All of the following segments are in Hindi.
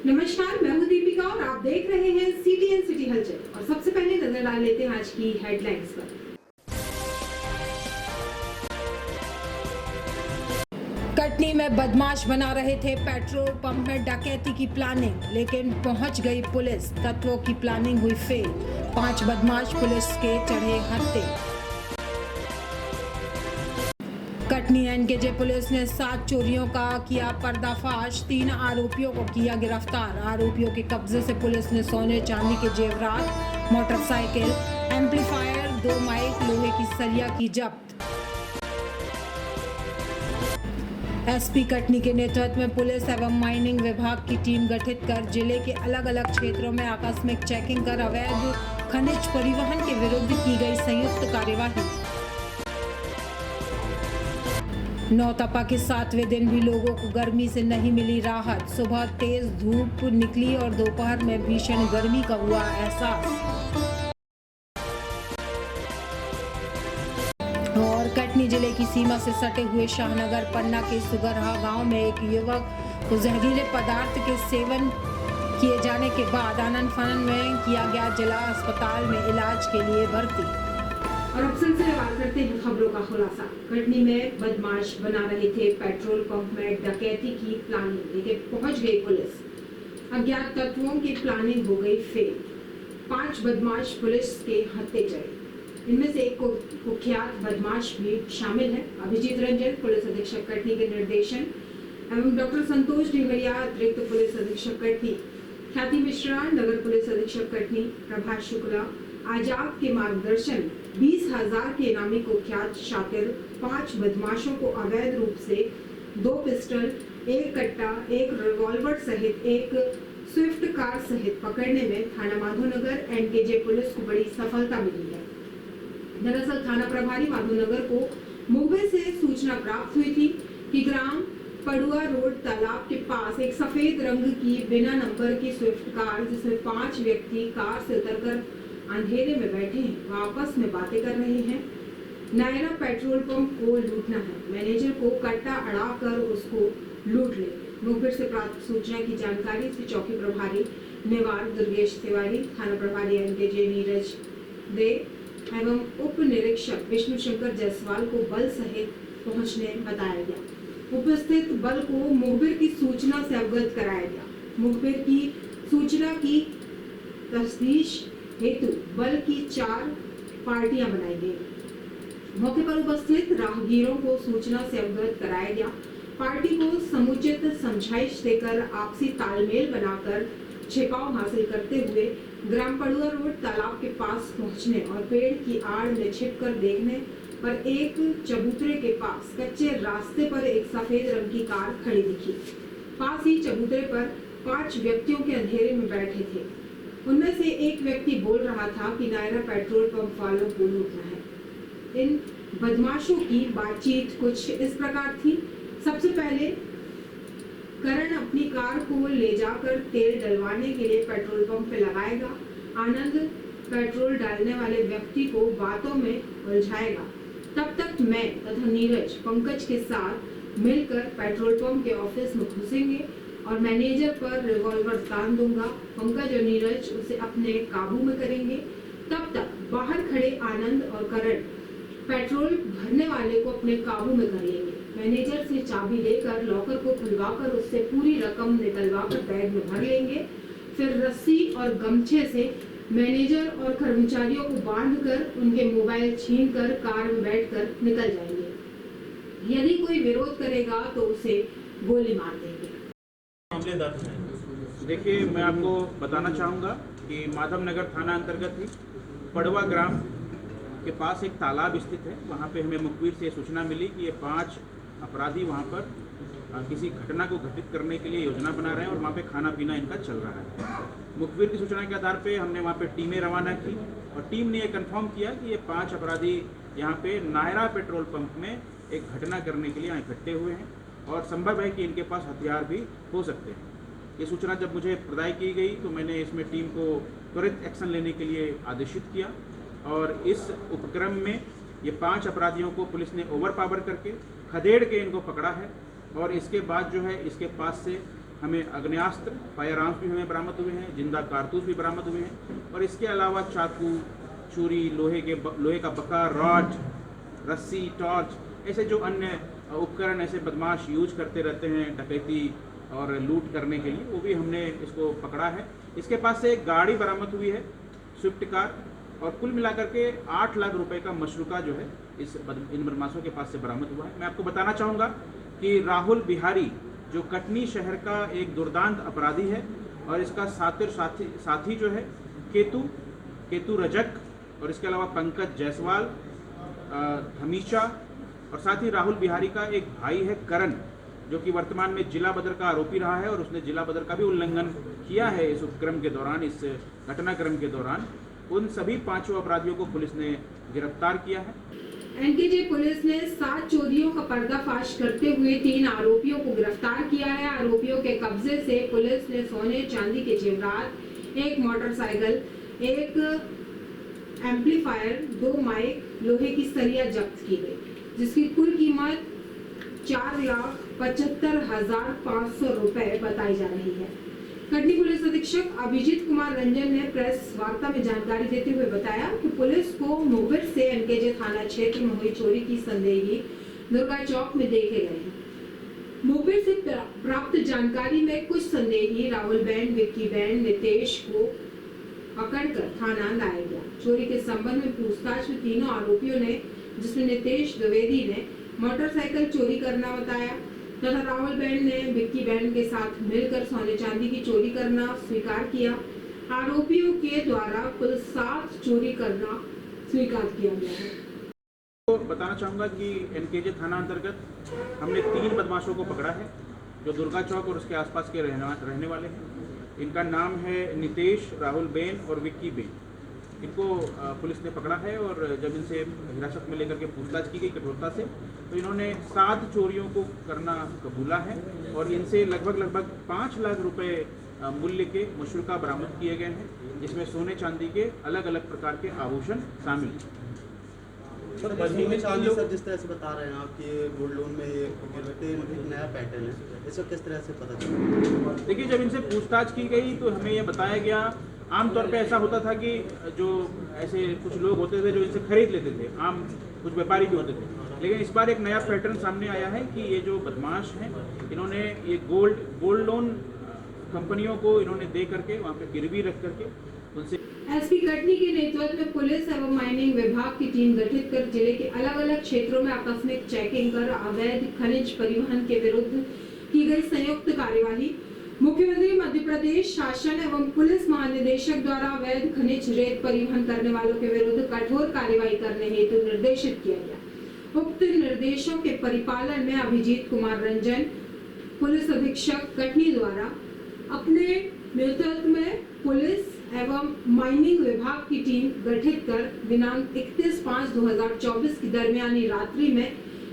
नमस्कार, मैं हूं दीपिका और आप देख रहे हैं CTN सिटी हलचल। और सबसे पहले नजर डाल लेते हैं आज की हेडलाइंस पर। कटनी में बदमाश बना रहे थे पेट्रोल पंप में डकैती की प्लानिंग, लेकिन पहुंच गई पुलिस। तत्वों की प्लानिंग हुई फेल, 5 बदमाश पुलिस के चढ़े हत्थे। कटनी एनकेजे पुलिस ने 7 चोरियों का किया पर्दाफाश, 3 आरोपियों को किया गिरफ्तार। आरोपियों के कब्जे से पुलिस ने सोने चांदी के जेवरात, मोटरसाइकिल, एम्पलीफायर, 2 माइक, लोहे की सरिया की जब्त। एसपी कटनी के नेतृत्व में पुलिस एवं माइनिंग विभाग की टीम गठित कर जिले के अलग अलग क्षेत्रों में आकस्मिक चेकिंग कर अवैध खनिज परिवहन के विरुद्ध की गई संयुक्त कार्यवाही। नौतपा के 7वें दिन भी लोगों को गर्मी से नहीं मिली राहत। सुबह तेज धूप निकली और दोपहर में भीषण गर्मी का हुआ एहसास। और कटनी जिले की सीमा से सटे हुए शाहनगर पन्ना के सुगरहा गांव में एक युवक को जहरीले पदार्थ के सेवन किए जाने के बाद आनन फानन में किया गया जिला अस्पताल में इलाज के लिए भर्ती। और अब सिलसिले बात करते हैं खबरों का खुलासा। कटनी में बदमाश बना रहे थे पेट्रोल पंप में डकैती की प्लानिंग, लेकिन पहुंच गई पुलिस। अज्ञात तत्वों की प्लानिंग हो गई फेल, 5 बदमाश पुलिस के हत्थे चढ़े। इनमें से एक कुख्यात बदमाश भी शामिल है। अभिजीत रंजन पुलिस अधीक्षक कटनी के निर्देशन एवं डॉक्टर संतोष ढेवरिया अतिरिक्त पुलिस अधीक्षक कटनी, ख्याति मिश्रा नगर पुलिस अधीक्षक कटनी, प्रभाष शुक्ला आजाद के मार्गदर्शन 20,000 के इनामी कुख्यात शातिर 5 बदमाशों को अवैध रूप से 2 पिस्टल, 1 कट्टा, 1 रिवॉल्वर सहित 1 स्विफ्ट कार सहित पकड़ने में थाना माधोनगर एनकेजे पुलिस को बड़ी सफलता मिली है। दरअसल थाना प्रभारी माधोनगर को मुंबई से सूचना प्राप्त हुई थी कि ग्राम पड़ुआ रोड तालाब के पास एक सफेद रंग की बिना नंबर की स्विफ्ट कार, जिसमें 5 व्यक्ति कार से उतरकर अंधेरे में बैठे हैं, वह आपस में बातें कर रहे हैं। नायरा पेट्रोल पंप को लूटना है, मैनेजर को कट्टा अड़ाकर उसको लूट ले। मुखबिर से प्राप्त सूचना की जानकारी से चौकी प्रभारी नेवार दुर्गेश तिवारी, थाना प्रभारी एनकेजे नीरज दे एवं उप निरीक्षक विष्णु शंकर जायसवाल को बल सहित पहुंचने बताया गया। उपस्थित बल को मुखबिर की सूचना से अवगत कराया गया। मुखबिर की सूचना की तस्दीश हेतु बल की 4 पार्टियां बनाई गई। मौके पर उपस्थित राहगीरों को सूचना से अवगत कराया गया। पार्टी को समुचित समझाइश देकर आपसी तालमेल बनाकर छिपाव हासिल करते हुए ग्राम पड़ुआ रोड तालाब के पास पहुंचने और पेड़ की आड़ में छिपकर देखने पर एक चबूतरे के पास कच्चे रास्ते पर एक सफेद रंग की कार खड़ी दिखी। पास ही चबूतरे पर 5 व्यक्तियों के अंधेरे में बैठे थे। उनमें से एक व्यक्ति बोल रहा था कि नायरा पेट्रोल पंप वालों को लूटना है। इन बदमाशों की बातचीत कुछ इस प्रकार थी। सबसे पहले करण अपनी कार को ले जाकर तेल डलवाने के लिए पेट्रोल पंप पे लगाएगा। आनंद पेट्रोल डालने वाले व्यक्ति को बातों में उलझाएगा। तब तक मैं तथा नीरज पंकज के साथ मिलकर पेट्रोल पंप के ऑफिस में घुसेंगे और मैनेजर पर रिवॉल्वर तान दूंगा। पंकज और नीरज उसे अपने काबू में करेंगे। तब तक बाहर खड़े आनंद और करण पेट्रोल भरने वाले को अपने काबू में कर लेंगे। मैनेजर से चाबी लेकर लॉकर को खुलवाकर उससे पूरी रकम निकलवाकर बैग में भर लेंगे। फिर रस्सी और गमछे से मैनेजर और कर्मचारियों को बांधकर उनके मोबाइल छीनकर कार में बैठकर निकल जाएंगे। यदि कोई विरोध करेगा तो उसे गोली मार देंगे। देखिए, मैं आपको बताना चाहूँगा कि माधव नगर थाना अंतर्गत ही पड़वा ग्राम के पास एक तालाब स्थित है। वहाँ पे हमें मुखबिर से सूचना मिली कि ये 5 अपराधी वहाँ पर किसी घटना को घटित करने के लिए योजना बना रहे हैं और वहाँ पे खाना पीना इनका चल रहा है। मुखबिर की सूचना के आधार पे हमने वहाँ पे टीमें रवाना की और टीम ने ये कंफर्म किया कि ये 5 अपराधी यहाँ पे नायरा पेट्रोल पंप में एक घटना करने के लिए यहाँ इकट्ठे हुए हैं और संभव है कि इनके पास हथियार भी हो सकते हैं। ये सूचना जब मुझे प्रदाय की गई तो मैंने इसमें टीम को त्वरित एक्शन लेने के लिए आदेशित किया और इस उपक्रम में ये 5 अपराधियों को पुलिस ने ओवर पावर करके खदेड़ के इनको पकड़ा है और इसके बाद जो है इसके पास से हमें आग्नेयास्त्र फायर आर्म्स भी हमें बरामद हुए हैं, जिंदा कारतूस भी बरामद हुए हैं और इसके अलावा चाकू, छुरी, लोहे का बका, रॉड, रस्सी, टॉर्च, ऐसे जो अन्य उपकरण ऐसे बदमाश यूज करते रहते हैं डकैती और लूट करने के लिए, वो भी हमने इसको पकड़ा है। इसके पास से एक गाड़ी बरामद हुई है, स्विफ्ट कार, और कुल मिलाकर के 8 लाख रुपए का मशरूका जो है इन बदमाशों के पास से बरामद हुआ है। मैं आपको बताना चाहूँगा कि राहुल बिहारी जो कटनी शहर का एक दुर्दांत अपराधी है और इसका साथी जो है केतु रजक, और इसके अलावा पंकज जायसवाल, धमीचा, और साथ ही राहुल बिहारी का एक भाई है करण, जो कि वर्तमान में जिला बदर का आरोपी रहा है और उसने जिला बदर का भी उल्लंघन किया है इस उपक्रम के दौरान, इस घटनाक्रम के दौरान। उन सभी 5 अपराधियों को पुलिस ने गिरफ्तार किया है। एनकेजे पुलिस ने 7 चोरियों का पर्दाफाश करते हुए 3 आरोपियों को गिरफ्तार किया है। आरोपियों के कब्जे से पुलिस ने सोने चांदी के जेवरात, 1 मोटरसाइकिल, 1 एम्पलीफायर, 2 माइक, लोहे की सरिया जब्त की गई, जिसकी कुल कीमत 4,75,500 रुपए बताई जा रही है। कटनी पुलिस अधीक्षक अभिजीत कुमार रंजन ने प्रेस वार्ता में जानकारी देते हुए बताया कि पुलिस को मुखबिर से एनकेजे थाना क्षेत्र में हुई चोरी की संदेही दुर्गा चौक में देखे गए हैं। मुखबिर से प्राप्त जानकारी में कुछ संदेही राहुल बैंड, विक्की बैंड, नितेश को पकड़कर थाना लाया गया। चोरी के संबंध में पूछताछ में तीनों आरोपियों ने, जिसमें नितेश द्विवेदी ने मोटरसाइकिल चोरी करना बताया तथा राहुल बैंड ने विक्की बैंड के साथ मिलकर सोने चांदी की चोरी करना स्वीकार किया। आरोपियों के द्वारा कुल 7 चोरी करना स्वीकार किया गया है। तो बताना चाहूँगा कि एनकेजे थाना अंतर्गत हमने 3 बदमाशों को पकड़ा है जो दुर्गा चौक और उसके आसपास के रहने वाले हैं। इनका नाम है नितेश, राहुल बेन और विक्की बेन। इनको पुलिस ने पकड़ा है और जब इनसे हिरासत में लेकर के पूछताछ की गई कठोरता से, तो इन्होंने 7 चोरियों को करना कबूला है और इनसे लगभग 5 लाख रुपए मूल्य के मशरूका बरामद किए गए हैं, जिसमें सोने चांदी के अलग अलग प्रकार के आभूषण शामिल हैं। सर बजनी में चांदी सर जिस तरह से बता रहे हैं आप कि गोल्ड लोन में ये गिरते एक नया पैटर्न है, इसको किस तरह से पता चला? देखिए, जब इनसे पूछताछ की गई तो हमें ये बताया गया, आमतौर पे ऐसा होता था कि जो ऐसे कुछ लोग होते थे जो इनसे खरीद लेते थे, आम कुछ व्यापारी भी होते थे, लेकिन इस बार एक नया पैटर्न सामने आया है कि ये जो बदमाश हैं इन्होंने ये गोल्ड लोन कंपनियों को इन्होंने दे करके वहाँ पे गिरवी रख करके उनसे। एसपी कटनी के नेतृत्व में पुलिस एवं माइनिंग विभाग की टीम गठित कर जिले के अलग अलग क्षेत्रों में आकस्मिक चेकिंग कर अवैध खनिज परिवहन के विरुद्ध की गई संयुक्त कार्यवाही। मुख्यमंत्री मध्य प्रदेश शासन एवं पुलिस महानिदेशक द्वारा अवैध खनिज रेत परिवहन करने वालों के विरुद्ध कठोर कार्रवाई करने हेतु निर्देशित किया गया। उक्त निर्देशों के परिपालन में अभिजीत कुमार रंजन, पुलिस अधीक्षक कटनी द्वारा अपने नेतृत्व में पुलिस एवं माइनिंग विभाग की टीम गठित कर दिनांक 31/5/2024 की दरमियानी रात्रि में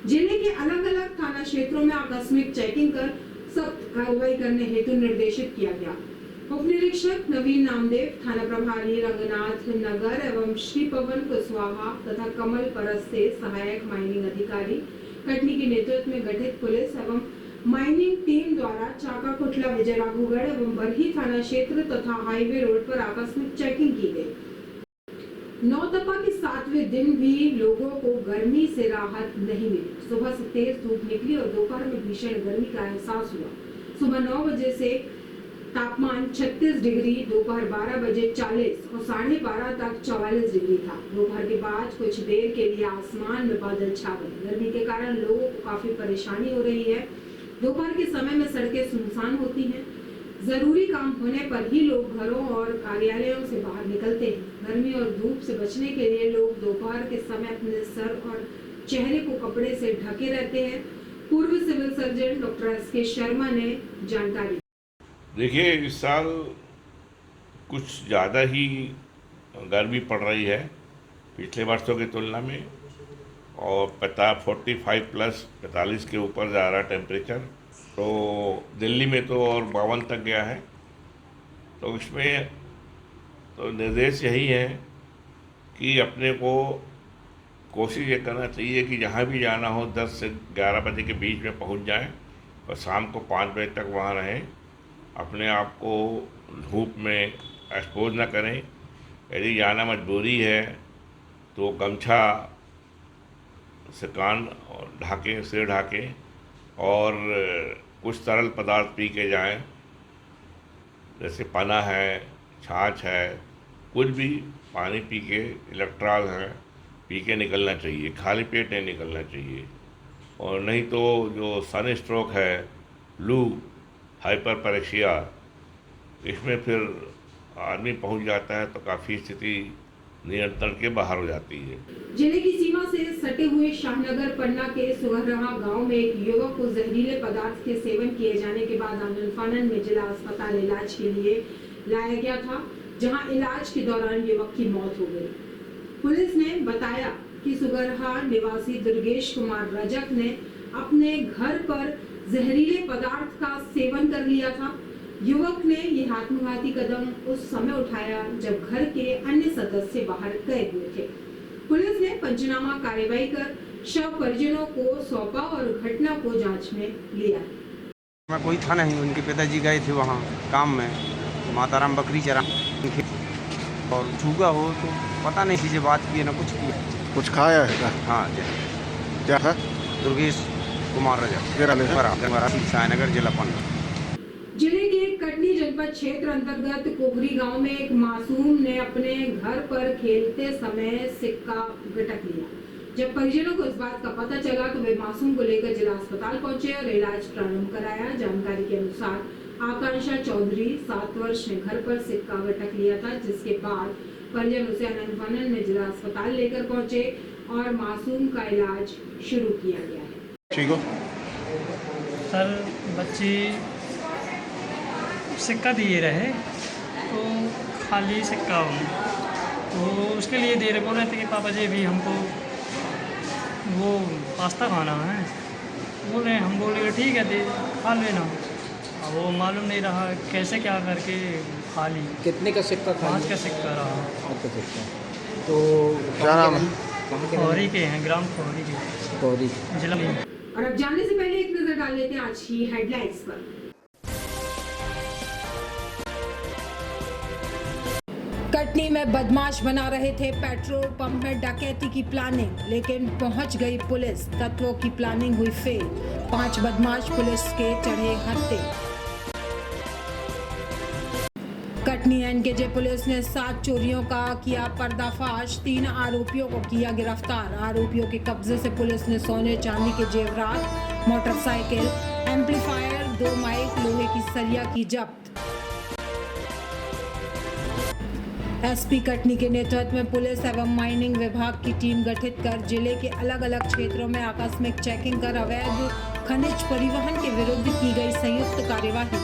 जिले के अलग अलग थाना क्षेत्रों में आकस्मिक चेकिंग कर सख्त कार्रवाई करने हेतु निर्देशित किया गया। उप निरीक्षक नवीन नामदेव, थाना प्रभारी रंगनाथ नगर एवं श्री पवन कुशवाहा तथा कमल परस से सहायक माइनिंग अधिकारी कटनी के नेतृत्व में गठित पुलिस एवं माइनिंग टीम द्वारा चाका कुटला, विजयराघवगढ़ एवं बरही थाना क्षेत्र तथा हाईवे रोड पर आकस्मिक चेकिंग की गई। नौतपा के 7वें दिन भी लोगों को गर्मी से राहत नहीं मिली। सुबह से तेज धूप निकली और दोपहर में भीषण गर्मी का एहसास हुआ। सुबह 9 बजे से तापमान 36 डिग्री, दोपहर 12 बजे 40 और 12:30 तक 44 डिग्री था। दोपहर के बाद कुछ देर के लिए आसमान में बादल छा गए। गर्मी के कारण लोगों को काफी परेशानी हो रही है। दोपहर के समय में सड़कें सुनसान होती हैं। जरूरी काम होने पर ही लोग घरों और कार्यालयों से बाहर निकलते हैं। गर्मी और धूप से बचने के लिए लोग दोपहर के समय अपने सर और चेहरे को कपड़े से ढके रहते हैं। पूर्व civil surgeon doctor S K. Sharma ने जानकारी। देखिए, इस साल कुछ ज़्यादा ही गर्मी पड़ रही है पिछले वर्षों की तुलना में, और 45 के ऊपर जा रहा टेम्परेचर। तो दिल्ली में तो और 52 तक गया है। तो इसमें तो निर्देश यही है कि अपने को कोशिश ये करना चाहिए कि जहाँ भी जाना हो 10 से 11 बजे के बीच में पहुँच जाएं और शाम को 5 बजे तक वहाँ रहें। अपने आप को धूप में एक्सपोज ना करें। यदि जाना मजबूरी है तो गमछा से कान ढाके, सिर ढाके और कुछ तरल पदार्थ पी के जाएं, जैसे पना है, छाछ है, कुछ भी पानी पी के, इलेक्ट्रॉल है, पी के निकलना चाहिए। खाली पेट नहीं निकलना चाहिए। और नहीं तो जो सन स्ट्रोक है, लू, हाइपरपेरेक्सिया, इसमें फिर आदमी पहुंच जाता है तो काफ़ी स्थिति नियंत्रण के बाहर हो जाती है। जिले की सीमा से सटे हुए शाहनगर पन्ना के सुगरहा गांव में एक युवक को जहरीले पदार्थ के सेवन किए जाने के बाद आनंद-फानन में जिला अस्पताल इलाज के लिए लाया गया था, जहां इलाज के दौरान युवक की मौत हो गई। पुलिस ने बताया कि सुगरहा निवासी दुर्गेश कुमार रजक ने अपने घर पर जहरीले पदार्थ का सेवन कर लिया था। युवक ने ये आत्मघाती कदम उस समय उठाया जब घर के अन्य सदस्य बाहर गए हुए थे। पुलिस ने पंचनामा कार्यवाही कर शव परिजनों को सौंपा और घटना को जांच में लिया। मैं कोई था नहीं, उनके पिताजी गए थे वहाँ काम में, माताराम बकरी चरा और छूगा हो तो पता नहीं चीज़ें बात की ना कुछ किया। कुछ खाया है क्या? हाँ क्या था? दुर्गेश कुमार रजक, सायनगर जिला पन्ना। जिले के कटनी जनपद क्षेत्र अंतर्गत कोहरी गांव में एक मासूम ने अपने घर पर खेलते समय सिक्का गटक लिया। जब परिजनों को इस बात का पता चला तो वे मासूम को लेकर जिला अस्पताल पहुंचे और इलाज प्रारंभ कराया। जानकारी के अनुसार आकांक्षा चौधरी 7 वर्ष ने घर पर सिक्का गटक लिया था, जिसके बाद परिजन उसे आनंद-फानन में जिला अस्पताल लेकर पहुंचे और मासूम का इलाज शुरू किया गया है। ठीक हो? सर, बच्ची सिक्का दिए रहे तो खाली सिक्का हो तो उसके लिए दे रहे, बोल रहे थे कि पापा जी भी हमको वो पास्ता खाना है। बोल रहे हैं, हम बोले ठीक है दे खा लेना। अब वो मालूम नहीं रहा कैसे क्या करके खा ली। कितने का सिक्का था? 5 का सिक्का रहा। 5 का सिक्का। तो क्या नाम है? कहाँ के? खौरी के हैं, ग्राम खौरी के, खौरी जिला में। और अब जानने से पहले एक नजर डाल लेते हैं आज की हेडलाइंस पर। कटनी में बदमाश बना रहे थे पेट्रोल पंप में डकैती की प्लानिंग, लेकिन पहुंच गई पुलिस। तत्वों की प्लानिंग हुई फेल। 5 बदमाश पुलिस के चढ़े हत्थे। कटनी एनकेजे पुलिस ने 7 चोरियों का किया पर्दाफाश। 3 आरोपियों को किया गिरफ्तार। आरोपियों के कब्जे से पुलिस ने सोने चांदी के जेवरात, मोटरसाइकिल, एम्पलीफायर, 2 माइक, लोहे की सरिया की जब्त। एसपी कटनी के नेतृत्व में पुलिस एवं माइनिंग विभाग की टीम गठित कर जिले के अलग अलग क्षेत्रों में आकस्मिक चेकिंग कर अवैध खनिज परिवहन के विरुद्ध की गई संयुक्त कार्यवाही।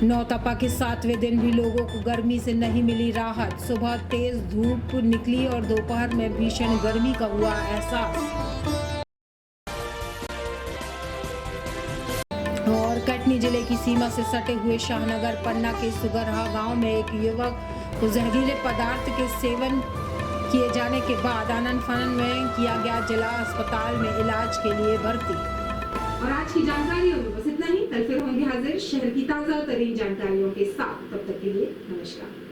नौतपा के 7वें दिन भी लोगों को गर्मी से नहीं मिली राहत। सुबह तेज धूप निकली और दोपहर में भीषण गर्मी का हुआ एहसास। और कटनी जिले की सीमा से सटे हुए शाहनगर पन्ना के सुगरहा गांव में एक युवक को जहरीले पदार्थ के सेवन किए जाने के बाद आनंद-फानन में किया गया जिला अस्पताल में इलाज के लिए भर्ती। और आज की जानकारियों में बस इतना ही। कल फिर होंगे हाजिर शहर की ताजा तरीन जानकारियों के साथ। तब तक के लिए नमस्कार।